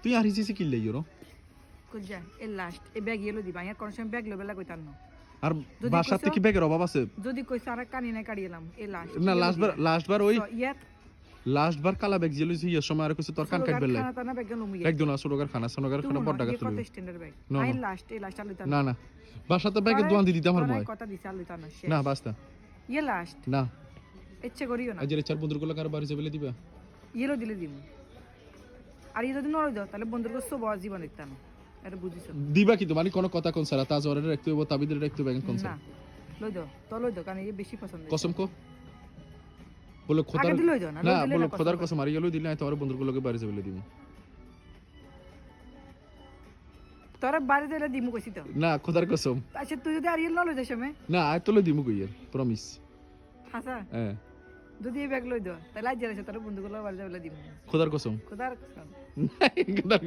তুই আর হিসিসি কিনলে ইউরো কুজা এ লাস্ট এ bag yellow দিবা আর কোন সময় ব্যাগ লবেলা কইতাম না আর বাসাতে কি ব্যাগের অভাব আছে যদি কইছ আর কানি না কাড়িলাম এ লাস্ট না লাস্ট বার ওই ইয়াত লাস্ট বার কালা ব্যাগ জিলুছি ইয়া সময় আর কইছে তোর কান কাট বেলে খানা তানা ব্যাগ লমু একদম আসুরগার খানা সোনগার খানা বড় টাকা তুলবে কত স্ট্যান্ডার্ড ব্যাগ আই লাস্ট এ লাস্ট আলুতা না না বাসাতে ব্যাগের দোয়ান দি দিতে আমার ময় কথা দিছে আলুতা না না বাস্তা ইয়ে লাস্ট না ইচ্ছে করিও না আজ রে চার বন্ধুগুলো কার বাড়ি যাবে দিবা ইয়েলো দিলে দিমু আর ইয়ে যদি নড়ে দাও তাহলে বন্ধুর কাছে সব জীবন দিতাম এটা বুঝিছো দিবা কি তো মানে কোন কথা কোন সারা তাজ অর্ডার রাখতে হবে তাবিদের রাখতে হবে কোন না সারা লই দাও তো লই দাও কারণ এই বেশি পছন্দ কসম কো বলে খোদার আগে দিলই দাও না না বলে খোদার কসম মারি গেল দিলে তো আর বন্ধুগুলোকে বাড়ি যাবে দিমু তোরা বাড়ি দিলে দিমু কইছি তো না খোদার কসম আচ্ছা তুই যদি আর ইয়ে লই যাস আমি না আয় তো দিমু কইয়ার প্রমিস হাসা হ্যাঁ যদি এই ব্যাগ লই দাও তাহলে আজ যাচ্ছে তোর বন্ধুগুলো বাড়ি যাবে দিমু খোদার কসম খোদার কসম খোদার